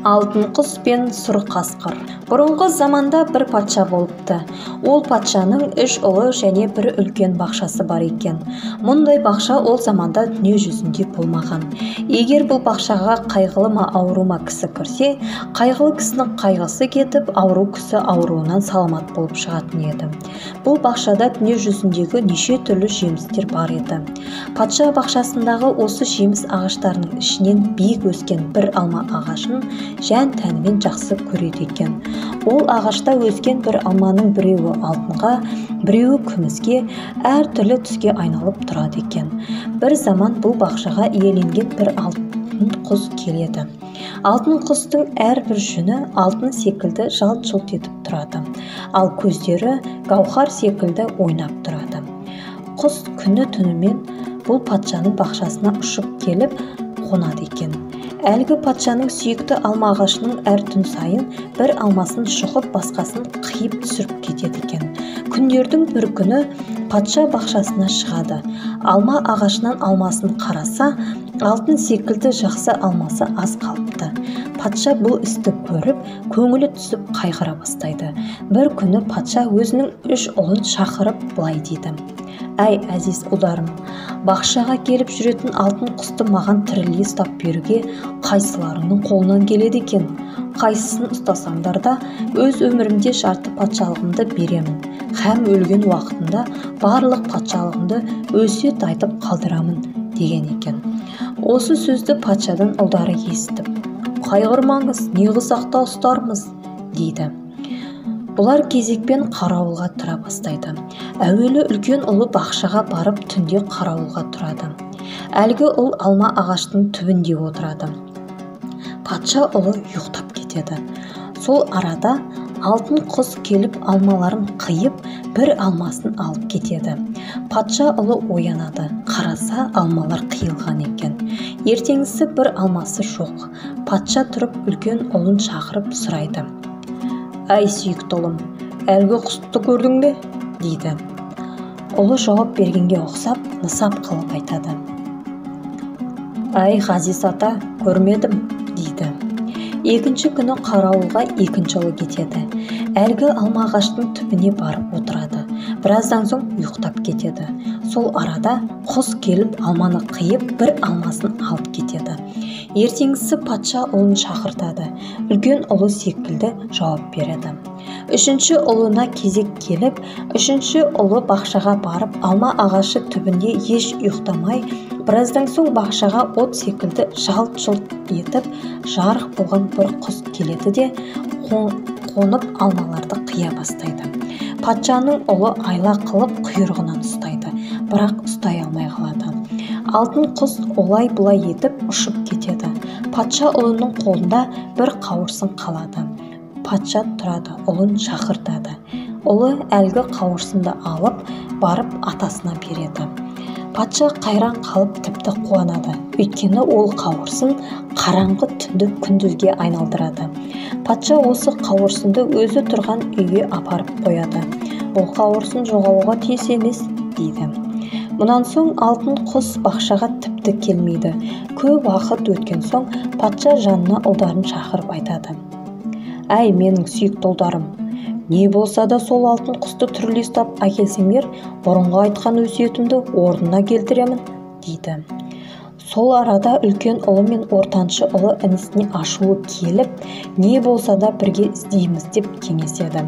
Алтын құс пен сұр қасқыр. Бұрынғы заманда бір патша болыпты. Ол патшаның 3 ұлы және бір үлкен бақшасы бар екен. Мұндай бақша ол заманда дүние жүзінде болмаған. Егер бұл бақшаға қайғылы ма ауру ма кісі кірсе, қайғылы кісінің қайғысы кетіп, ауру кісі ауруынан саламат болып шығатын еді. Бұл бақшада дүние жүзіндегі неше түрлі жемістер бар еді. Патша бақшасындағы осы жеміс ағаштарының ішінен биік өскен бір алма ағашын жан тәнімен жақсы көреді екен. Ол ағашта өскен бір алманың біреуі алтынға, біреуі күміске, әр түрлі түске айналып тұрады екен. Бір заман бұл бақшаға иеленген бір алтын құс келеді. Алтын құстың әрбір жүні алтын секілді жалт-жұлт етіп тұрады, ал көздері гауһар секілді ойнап тұрады. Құс күні түнімен бұл патшаның бақшасына ұшып келіп қонады екен. Әлгі патшаның сүйікті алма ағашының әр түн сайын бір алмасын шұқып, басқасын қиып түсіріп кетеді екен. Күндердің бір күні патша бақшасына шығады. Алма ағашынан алмасын қараса, алтын секілді жақсы алмасы аз қалыпты. Патша бұл істі көріп, көңілі түсіп қайғыра бастайды. Бір күні патша өзінің 3 ұлын шақырып былай дейді: «Әй, әзиз ұлдарым, бақшаға келіп жүретін алтын құсты маған тірілей ұстап беруге қайсыларыңның қолынан келеді екен? Қайсысын ұстасаңдар да өз өмірімде жарты патшалығымды беремін, һәм өлген уақытында барлық патшалығымды өсиет айтып қалдырамын» деген екен. Осы сөзді патшадан ұлдары естіп: «Қайғырмаңыз, не қылсақ та ұстармыз» дейді. Бұлар кезекпен қарауылға тұра бастайды. Әуелі үлкен ұлы бақшаға барып түнде қарауылға тұрады. Әлгі ұл алма ағаштың түбінде отырады. Патша ұлы ұйықтап кетеді. Сол арада алтын құс келіп алмаларын қиып, бір алмасын алып кетеді. Патша ұлы оянады. Қараса, алмалар қиылған екен. Ертеңгісі бір алмасы жоқ. Патша тұрып үлкен ұлын шақырып сұрайды: «Әй, сүйікті ұлым, әлгі құсты көрдің бе?» дейді. Ұлы жауап бергенге ұқсап, нысап қылып айтады: «Әй, ғазиз ата, көрмедім» дейді. Екінші күні қарауылға екінші ұлы кетеді. Әлгі алма ағаштың түбіне барып отырады. Біраздан соң ұйықтап кетеді. Сол арада құс келіп алманы қиып, бір алмасын алып кетеді. Ертеңгісі патша ұлын шақыртады. Үлкен ұлы секілді жауап береді. Үшінші ұлына кезек келіп, үшінші ұлы бақшаға барып, алма ағашы түбінде еш ұйықтамай, біраздан соң бақшаға от секілді жалт-жұлт етіп жарық болған бір құс келеді де қонып алмаларды қия бастайды. Патшаның ұлы айла қылып құйрығынан ұстайды, бірақ ұстай алмай қалады. Алтын құс олай-бұлай етіп ұшып кетеді. Патша ұлының қолында бір қауырсын қалады. Патша тұрады, ұлын шақыртады. Ұлы әлгі қауырсынды алып, барып атасына береді. Патша қайран қалып тіпті қуанады. Өйткені ол қауырсын қараңғы түнді күндізге айналдырады. Патша осы қауырсынды өзі тұрған үйге апарып қояды. Ол қауырсын жоғалуға тиіс емес дейді. Мұнан соң алтын құс бақшаға тіпті келмейді. Көп уақыт өткен соң патша жанына ұлдарын шақырып айтады: «Әй, менің сүйікті ұлдарым, не болса да сол алтын құсты тірілей ұстап әкелсеңдер, бұрынғы айтқан өсиетімді орнына келтіремін» дейді. Сол арада үлкен ұлы мен ортаншы ұлы інісіне ашуы келіп, не болса да бірге іздейміз деп кеңеседі.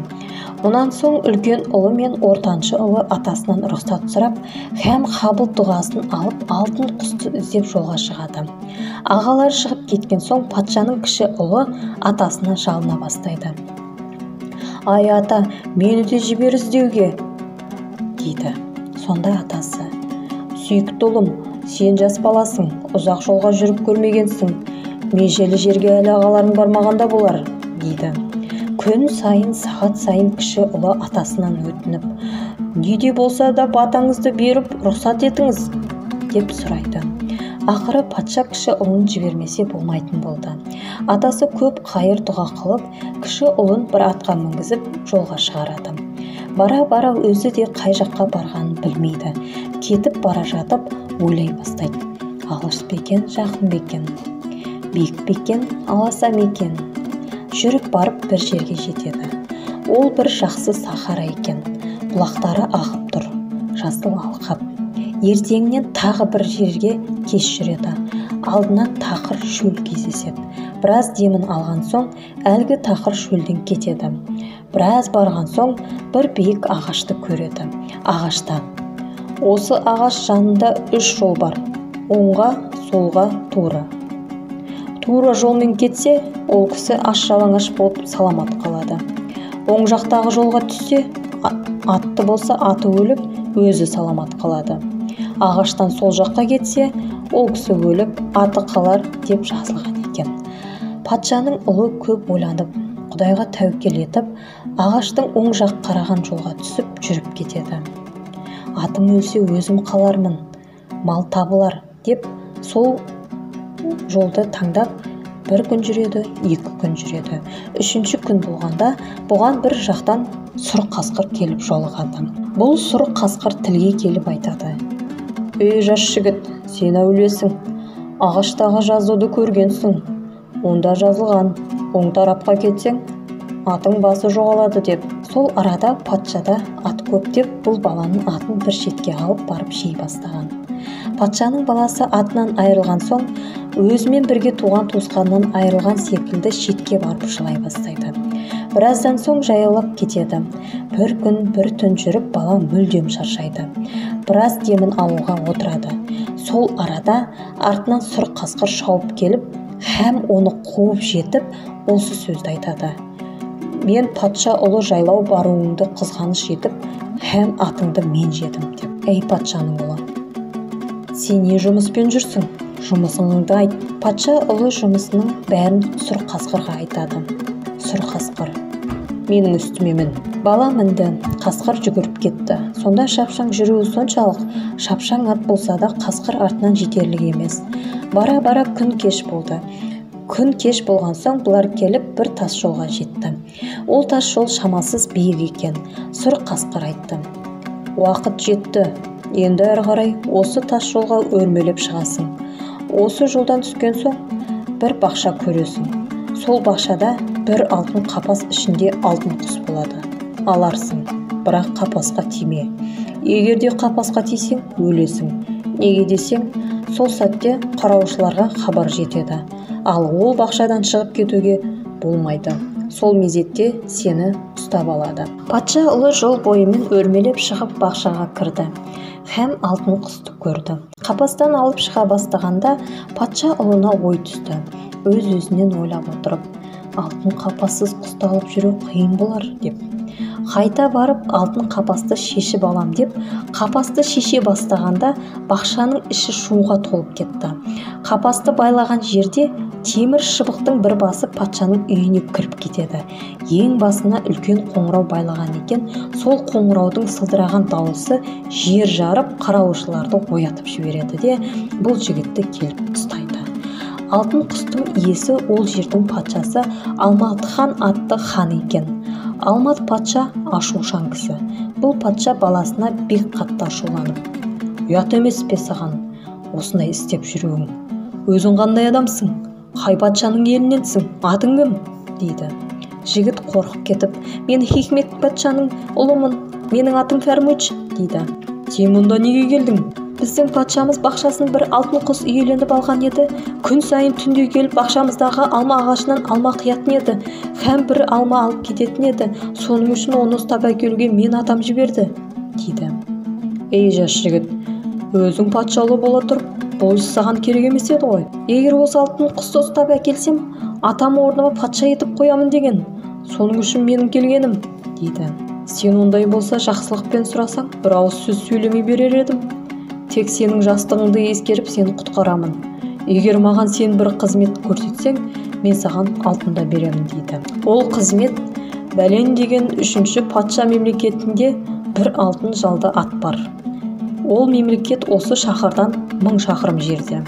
Мұнан соң үлкен ұлы мен ортаншы ұлы атасынан рұқсат сұрап, һәм қабыл дұғасын алып, алтын құсты іздеп жолға шығады. Ағалар шығып кеткен соң патшаның кіші ұлы атасына жалына бастайды: «Ай ата, мені де жібер іздеуге» дейді. Сонда атасы: «Сүйікті ұлым, сен жас баласың, ұзақ жолға жүріп көрмегенсің. Межелі жерге әлі ағаларың бармағанда болар» дейді. Күн сайын, сағат сайын кіші ұлы атасынан өтініп: «Не де болса да батаңызды беріп, рұқсат етіңіз» деп сұрайды. Ақыры патша кіші ұлын жібермесе болмайтын болды. Атасы көп қайыр дұға қылып, кіші ұлын бір атқа мінгізіп жолға шығарады. Бара-бара өзі де қай жаққа барғанын білмейді. Кетіп бара жатып ойлай бастайды: алыс па екен, жақын ба екен? биік бекен аласа мекен. Жүріп барып бір жерге жетеді. Ол бір жақсы сахара екен. Бұлақтары ағып тұр, жасыл алқап. Ертеңінен тағы бір жерге кеш жүреді. Алдынан тақыр шөл кездеседі. Біраз демін алған соң, әлгі тақыр шөлден кетеді. Біраз барған соң, бір биік ағашты көреді. Ағашта: осы ағаш жанында 3 жол бар. Оңға, солға, тура. Тура жолмен кетсе, ол кісі аш-жалаңаш болып саламат қалады. Оң жақтағы жолға түссе, атты болса аты өліп, өзі саламат қалады. Ағаштан сол жаққа кетсе, ол кісі өліп, аты қалар деп жазылған екен. Патшаның ұлы көп ойланып, Құдайға тәуекел етіп, ағаштың оң жақ қараған жолға түсіп жүріп кетеді. Атым өлсе өзім қалармын, мал табылар деп сол жолды таңдап, 1 күн жүреді, 2 күн жүреді. 3-ші күн болғанда бұған бір жақтан сұр қасқыр келіп жолығады. Бұл сұр қасқыр тілге келіп айтады: «Ей жас жігіт, сен әулесің, ағаштағы жазуды көргенсің. Онда жазылған: оң тарапқа кетсең, атың басы жоғалады» деп. Сол арада патшада ат көп деп, бұл баланың атын бір шетке алып барып жей бастаған. Патшаның баласы атынан айырылған соң, өзімен бірге туған туысқанынан айырылған секілді шетке барып жылай бастайды. Біраздан соң жаяулап кетеді. 1 күн, 1 түн жүріп, бала мүлдем шаршайды. Біраз демін алуға отырады. Сол арада артынан сұр қасқыр шауып келіп, һәм оны қуып жетіп, осы сөзді айтады: «Мен патша ұлы жайлау баруыңды қызғаныш етіп, һәм атыңды мен жедім» деп. «Ей патшаның ұлы, сен не жұмыспен жүрсің? Жұмысыңды айт». Патша ұлы жұмысының бәрін сұр қасқырға айтады. Сұр қасқыр: «Менің үстіме мін». Бала мінді, қасқыр жүгіріп кетті. Сонда шапшаң жүруі соншалық, шапшаң ат болса да қасқыр артынан жетерлік емес. Бара-бара күн кеш болды. Күн кеш болған соң бұлар келіп бір тас жолға жетті. Ол тас жол шамасыз биік екен. Сұр қасқыр айтты: «Уақыт жетті. Енді әрі қарай осы тас жолға өрмелеп шығасың. Осы жолдан түскен соң бір бақша көресің. Сол бақшада бір алтын қапас ішінде алтын құс болады. Аларсың, бірақ қапасқа тиме. Егер де қапасқа тисең, өлесің. Неге десең, сол сәтте қараушыларға хабар жетеді. Ал ол бақшадан шығып кетуге болмайды. Сол мезетте сені ұстап алады». Патша ұлы жол бойымен өрмелеп шығып бақшаға кірді, һәм алтын құсты көрді. Қапастан алып шыға бастағанда патша ұлына ой түсті. Өз-өзінен ойлап отырып: «Алтын қапассыз құсты алып жүру қиын болар» деп. Қайта барып алтын қапасты шешіп алам деп, қапасты шеше бастағанда бақшаның іші шуға толып кетті. Қапасты байлаған жерде темір шыбықтың бір басы патшаның үйіне кіріп кетеді. Ең басына үлкен қоңырау байлаған екен. Сол қоңыраудың сылдыраған дауысы жер жарып, қараушыларды оятып жібереді де, бұл жігітті келіп ұстайды. Алтын құстың иесі ол жердің патшасы Алматхан атты хан екен. Алмат патша ашушаң кісі. Бұл патша баласына бек қатты ашуланып: «Ұят емес пе саған осындай істеп жүруің? Өзің қандай адамсың? Қай патшаның еліненсің? Атың кім?» дейді. Жігіт қорқып кетіп: «Мен Хикмет патшаның ұлымын, менің атым Фәрмуч» дейді. «Сен мұнда неге келдің?» «Біздің патшамыз бақшасын бір алтын құс иеленіп алған еді. Күн сайын түнде келіп бақшамыздағы алма ағашынан алма қиятын еді, һәм бір алма алып кететін еді. Соның үшін оны ұстап әкелуге мен атам жіберді» дейді. «Ей жас жігіт, өзің патшалы бола тұрып, бұл іс саған керек емес еді ғой. Егер осы алтын құсты ұстап әкелсем, атам орныма патша етіп қоямын деген. Соның үшін менің келгенім» дейді. «Сен ондай болса жақсылықпен сұрасаң, бір ауыз сөз сөйлемей берер едім. Тек сенің жастығыңды ескеріп сені құтқарамын. Егер маған сен бір қызмет көрсетсең, мен саған алтында беремін» дейді. Ол қызмет Бәлен деген 3-ші патша мемлекетінде бір алтын жалды ат бар. Ол мемлекет осы шаһардан 1000 шақырым жерде.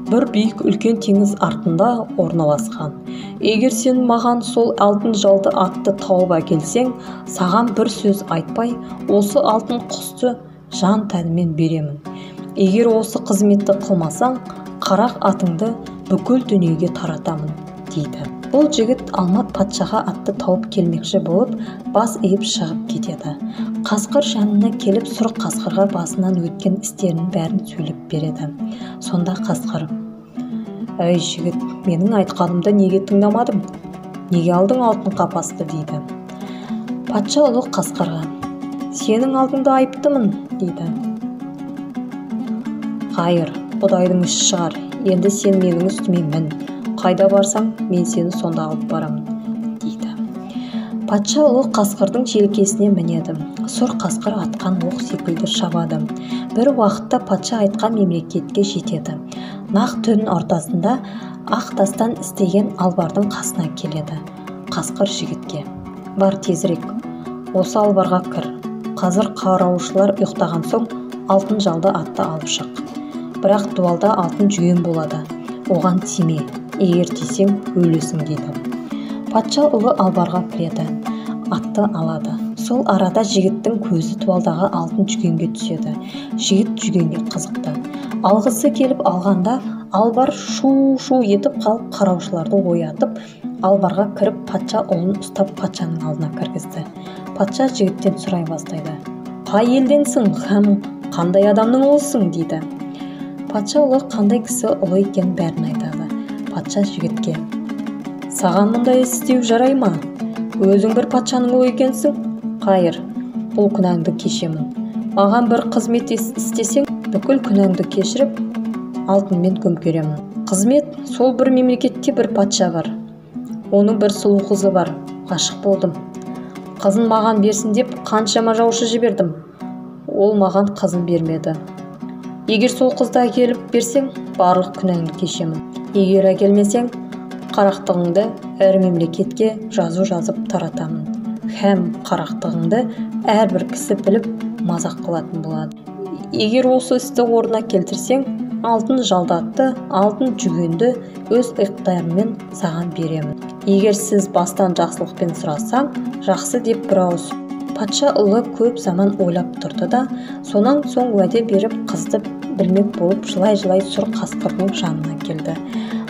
Бір биік үлкен теңіз артында орналасқан. Егер сен маған сол алтын жалды атты тауып әкелсең, саған бір сөз айтпай, осы алтын құсты жан тәнімен беремін. Егер осы қызметті қылмасаң, қарақ атыңды бүкіл дүниеге таратамын дейді. Бұл жігіт Алмат патшаға атты тауып келмекші болып бас иіп шығып кетеді. Қасқыр жанына келіп сұр қасқырға басынан өткен істерінің бәрін сөйлеп береді. Сонда қасқыр: «Әй жігіт, менің айтқанымды неге тыңдамадың? Неге алдың алтын қапасты?» дейді. Патша ұлы қасқырға: «Сенің алдыңда айыптымын» дейді. «Хайыр, Құдайдың іші шығар, енді сен менің үстіме мін. Қайда барсаң, мен сені сонда алып барамын» дейді. Патша ұлы қасқырдың желкесіне мінеді. Сұр қасқыр атқан оқ секілді шабады. Бір уақытта патша айтқан мемлекетке жетеді. Нақ түн ортасында ақ тастан істеген албардың қасына келеді. Қасқыр жігітке: «Бар тезірек, осы албарға кір. Қазір қараушылар ұйықтаған соң алтын жалды атты алып шық. Бірақ дуалда алтын жүген болады. Оған тиме. Егер тисең өлесің» дейді. Патша ұлы албарға кіреді. Атты алады. Сол арада жігіттің көзі дуалдағы алтын жүгенге түседі. Жігіт жүгенге қызықты. Алғысы келіп алғанда албар шу-шу етіп қалып қараушыларды оятып, албарға кіріп патша ұлын ұстап патшаның алдына кіргізді. Патша жігіттен сұрай бастайды: «Қай елденсің һәм қандай адамның ұлысың?» дейді. Патша ұлы қандай кісі ұлы екенін бәрін айтады. Патша жігітке: «Саған мұндай істеу жарай ма? Өзің бір патшаның ұлы екенсің. Қайыр, бұл күнәңді кешемін. Маған бір қызмет істесең, бүкіл күнәңді кешіріп, алтынмен көмкеремін». Қызмет: сол бір мемлекетте бір патша бар. Оның бір сұлу қызы бар. Ғашық болдым. Қызын маған берсін деп қаншама жаушы жібердім. Ол маған қызын бермеді. Егер сол қызды әкеліп берсең, барлық күнәңді кешемін. Егер әкелмесең, қарақтығыңды әр мемлекетке жазып таратамын. Һәм қарақтығыңды әрбір кісі біліп мазақ қылатын болады. Егер осы істі орнына келтірсең, алтын жалдатты, алтын жүгенді өз иқтиярыммен саған беремін. Егер сіз бастан жақсылықпен сұрасаң, жақсы деп бір ауыз. Патша ұлы көп заман ойлап тұрды да, сонан соң уәде беріп қызды білмек болып жылай-жылай сұр қасқырдың жанына келді.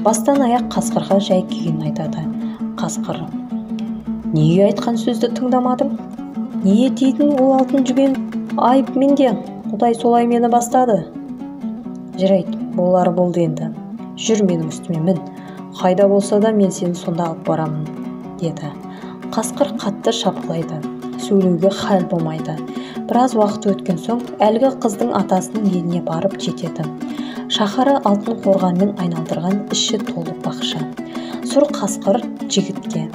Бастан аяқ қасқырға жай күйін айтады. Қасқыр: «Неге айтқан сөзді тыңдамадың? Неге тидің ол алтын жүген? Айып менде, Құдай солай мені бастады. Жарайды, болары болды енді. Жүр менің үстіме мін. Қайда болса да мен сені сонда алып барамын» деді. Қасқыр қатты шапқылайды. Сөйлеуге хал болмайды. Біраз уақыт өткен соң әлгі қыздың атасының еліне барып жетеді. Шаһары алтын қорғанмен айналдырған, іші толы бақша. Сұр қасқыр жігітке: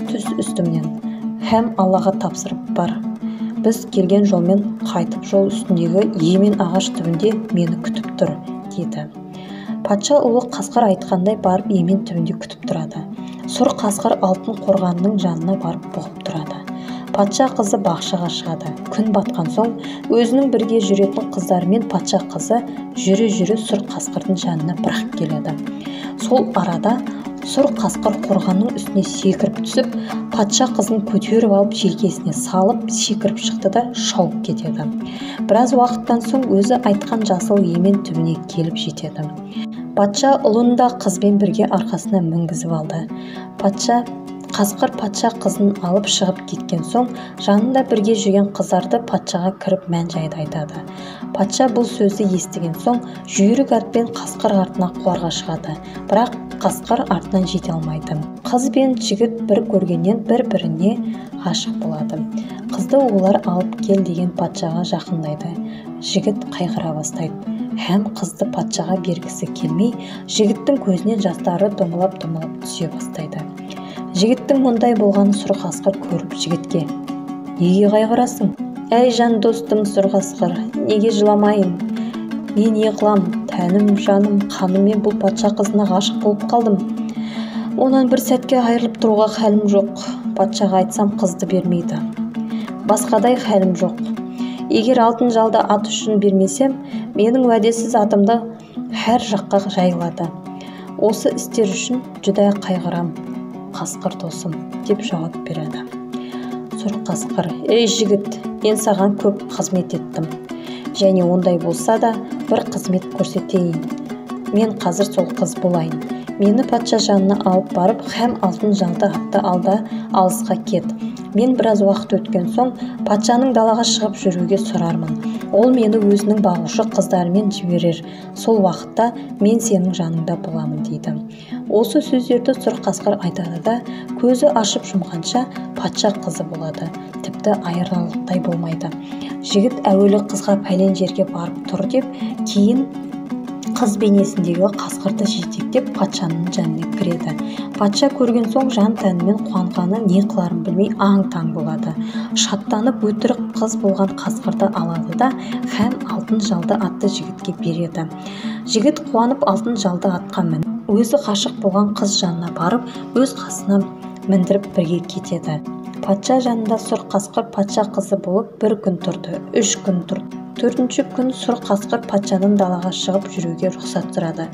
«Түс үстімнен, һәм Аллаға тапсырып бар. Біз келген жолмен қайтып жол үстіндегі емен ағаш түбінде мені күтіп тұр» дейді. Патша ұлы қасқыр айтқандай барып емен түбінде күтіп тұрады. Сұр қасқыр алтын қорғанның жанына барып бұғып тұрады. Патша қызы бақшаға шығады. Күн батқан соң өзінің бірге жүретін қыздарымен патша қызы жүре-жүре сұр қасқырдың жанына бірақ келеді. Сол арада сұр қасқыр қорғанның үстіне секіріп түсіп, патша қызын көтеріп алып желкесіне салып секіріп шықты да шауып кетеді. Біраз уақыттан соң өзі айтқан жасыл емен түбіне келіп жетеді. Патша ұлын да қызбен бірге арқасына мінгізіп алды. Қасқыр патша қызын алып шығып кеткен соң, жанында бірге жүрген қыздарды патшаға кіріп мән-жайды айтады. Патша бұл сөзді естіген соң, жүйрік атпен қасқыр артына қуарға шығады. Бірақ қасқыр артынан жете алмайды. Қыз бен жігіт бір көргеннен бір-біріне ғашық болады. Қызды олар алып кел деген патшаға жақындайды. Жігіт қайғыра бастайды. Һәм қызды патшаға бергісі келмей, жігіттің көзінен жастары домалап-домалап түсе бастайды. Жігіттің мұндай болғаны сұр қасқыр көріп жігітке: «Неге қайғырасың? Әй жан достым сұр қасқыр, неге жыламайын? Мен не қылам? Тәнім, жаным, қаныммен бұл патша қызына ғашық болып қалдым. Онан бір сәтке айырылып тұруға хәлім жоқ. Патшаға айтсам қызды бермейді. Басқадай хәлім жоқ. Егер алтын жалды ат үшін бермесем, менің уәдесіз атымды әр жаққа жайылады. Осы істер үшін жүдә қайғырам, қасқыр досым» деп жауап береді. Сұр қасқыр: «Ей жігіт, мен саған көп қызмет еттім. Және ондай болса да бір қызмет көрсетейін. Мен қазір сол қыз болайын. мені патша жанына алып барып, һәм алтын жалды атты алда алысқа кет. Мен біраз уақыт өткен соң патшаның далаға шығып жүруге сұрармын. Ол мені өзінің бағушы қыздарымен жіберер. Сол уақытта мен сенің жаныңда боламын дейді. Осы сөздерді сұр қасқыр айтады да, көзі ашып жұмғанша патша қызы болады. Тіпті айырылықтай болмайды. Жігіт әуелі қызға пәлен жерге барып тұр деп, кейін қыз бейнесіндегі қасқырды жетектеп патшаның жанына кіреді. Патша көрген соң жан тәнімен қуанғаны не қыларын білмей аң-таң болады. Шаттанып өтірік қыз болған қасқырды алады да, һәм алтын жалды атты жігітке береді. Жігіт қуанып алтын жалды атқа мініп, өзі ғашық болған қыз жанына барып, өз қасына міндіріп бірге кетеді. Патша жанында сұр қасқыр патша қызы болып 1 күн тұрды, 3 күн тұрды. 4-ші күн сұр қасқыр патшадан далаға шығып жүруге рұқсат сұрады.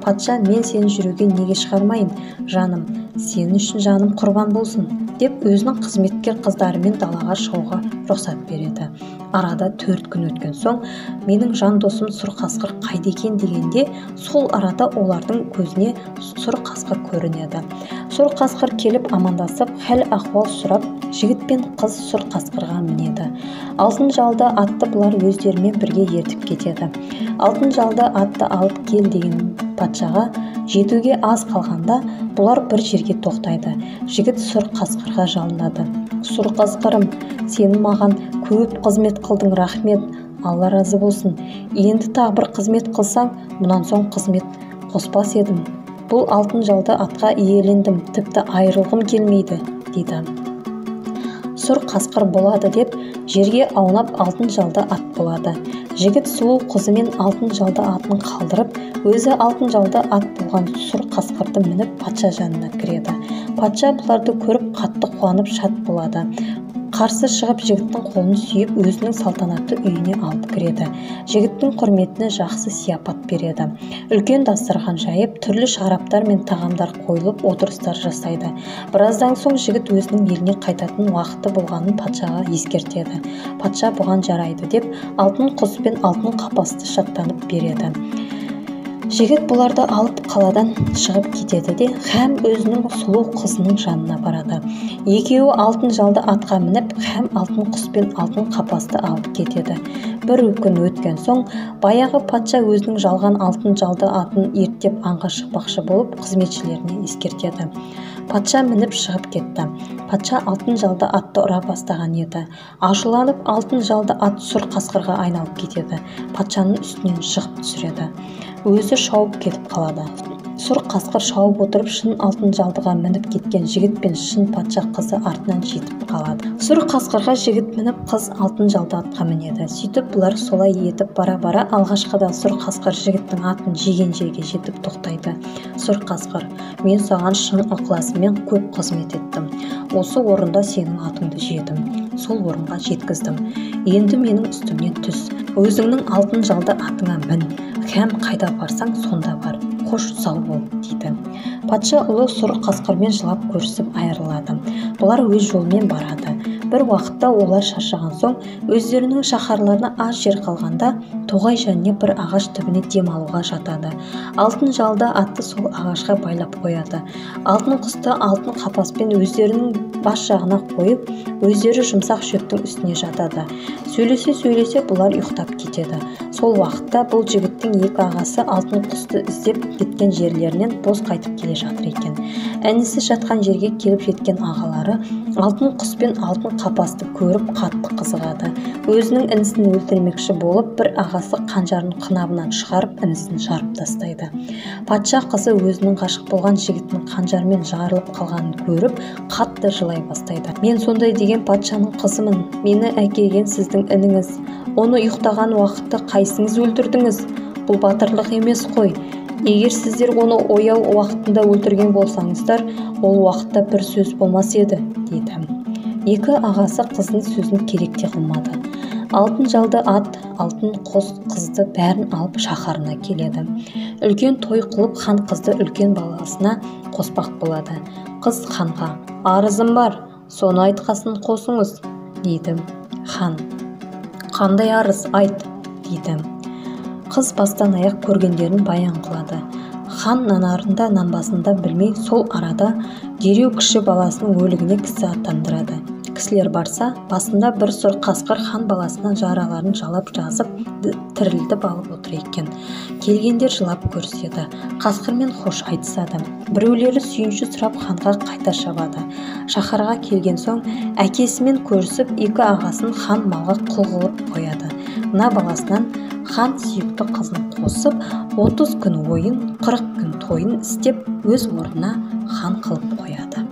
Патша, мен сені жүруге неге шығармайын, жаным, сен үшін жаным құрбан болсын, деп өзінің қызметкер қыздарымен далаға шығуға рұқсат береді. Арада 4 күн өткен соң, менің жан досым сұр қасқыр қайда екен дегенде, сол арада олардың көзіне сұр қасқыр көрінеді. Сұр қасқыр келіп амандасып, хәл ахуал сұрап, жігіт пен қыз сұр қасқырға мінеді. Алтын жалды атты бұлар өздерімен бірге ертіп кетеді. Алтын жалды атты алып кел деген патшаға жетуге аз қалғанда, бұлар бір жерге тоқтайды. Жігіт сұр қасқырға жалынады. Сұр қасқырым, сен маған көп қызмет қылдың, рахмет, Алла разы болсын. Енді тағы бір қызмет қылсаң, мұнан соң қызмет қоспас едім. Бұл алтын жалды атқа иелендім, тіпті айырылғым келмейді, дейді. Сұр қасқыр болады деп, жерге аунап алтын жалды ат болады. Жігіт сұлу қызымен алтын жалды атын қалдырып, өзі алтын жалды ат болған сұр қасқырды мініп патша жанына кіреді. Патша бұларды көріп қатты қуанып шат болады. Қарсы шығып жігіттің қолын сүйіп, өзінің салтанатты үйіне алып кіреді. Жігіттің құрметіне жақсы сияпат береді. Үлкен дастархан жайып, түрлі шараптар мен тағамдар қойылып, отырыстар жасайды. Біраздан соң жігіт өзінің еліне қайтатын уақыты болғанын патшаға ескертеді. Патша бұған жарайды деп, алтын құс пен алтын қапасты шаттанып береді. Жігіт бұларды алып қаладан шығып кетеді де, һәм өзінің сұлу қызының жанына барады. Екеуі алтын жалды атқа мініп, һәм алтын құс пен алтын қапасты алып кетеді. Бір күн өткен соң, баяғы патша өзінің жалған алтын жалды атын ерттеп аңға шықпақшы болып, қызметшілеріне ескертеді. Патша мініп шығып кетті. Патша алтын жалды атты ұра бастаған еді. Ашуланып, алтын жалды ат сұр қасқырға айналып кетеді. Патшаның үстінен шығып түсіреді. Өзі шауып кетіп қалады. Сұр қасқыр шауып отырып, шын алтын жалдыға мініп кеткен жігіт пен шын патша қызы артынан жетіп қалады. Сұр қасқырға жігіт мініп, қыз алтын жалды атқа мінеді. Сөйтіп бұлар солай етіп бара-бара алғашқыда сұр қасқыр жігіттің атын жеген жерге жетіп тоқтайды. Сұр қасқыр, мен саған шын ықыласыммен көп қызмет еттім. Осы орында сенің атыңды жедім. Сол орынға жеткіздім. Енді менің үстімнен түс. Өзіңнің алтын жалды атыңа мін. Һәм қайда барсаң сонда бар. Қош сау бол, дейді. Патша ұлы сұр қасқырмен жылап көрісіп айырылады. Бұлар өз жолмен барады. Бір уақытта олар шаршаған соң, өздерінің шаһарларына аз жер қалғанда, тоғай жанына бір ағаш түбіне дем алуға жатады. Алтын жалды атты сол ағашқа байлап қояды. Алтын құсты алтын қапаспен өздерінің бас жағына қойып, өздері жұмсақ шөптің үстіне жатады. Сөйлесе бұлар ұйықтап кетеді. Сол уақытта бұл жігіттің екі ағасы алтын құсты іздеп кеткен жерлерінен бос қайтып келе жатыр екен. Әнісі жатқан жерге келіп жеткен ағалары алтын құс пен алтын қапасты көріп қатты қызығады. Өзінің інісін өлтірмекші болып, бір ағасы қанжарын қынабынан шығарып, інісін жарып тастайды. Патша қызы өзінің ғашық болған жігіттің қанжармен жарылып қалғанын көріп, қатты жылай бастайды. Мен сондай деген патшаның қызымын. Мені әкелген сіздің ініңіз. Оны ұйықтаған уақытта қайсыңыз өлтірдіңіз? Бұл батырлық емес қой. Егер сіздер оны ояу уақытында өлтірген болсаңыздар, ол уақытта бір сөз болмас еді, дейді. Екі ағасы қыздың сөзін керекте қылмады. Алтын жалды ат, алтын қос қызды бәрін алып шаһарына келеді. Үлкен той қылып, хан қызды үлкен баласына қоспақ болады. Қыз ханға: арызым бар, соны айтқасын қосыңыз, дейді. Хан: қандай арыз, айт, дейді. Қыз бастан аяқ көргендерін баян қылады. хан нанарында нанбасында білмей сол арада дереу кіші баласының өлігіне кісі аттандырады. Кісілер барса, басында бір сұр қасқыр хан баласының жараларын жалап жазып тірілтіп алып отыр екен. Келгендер жылап көріседі, қасқырмен хош айтысады. Біреулері сүйінші сұрап ханға қайта шабады. Шаһарға келген соң әкесімен көрісіп, екі ағасын хан малға құл қылып қояды. Мына баласынан хан сүйікті қызын қосып, 30 күн ойын, 40 күн тойын істеп, өз орнына хан қылып қояды.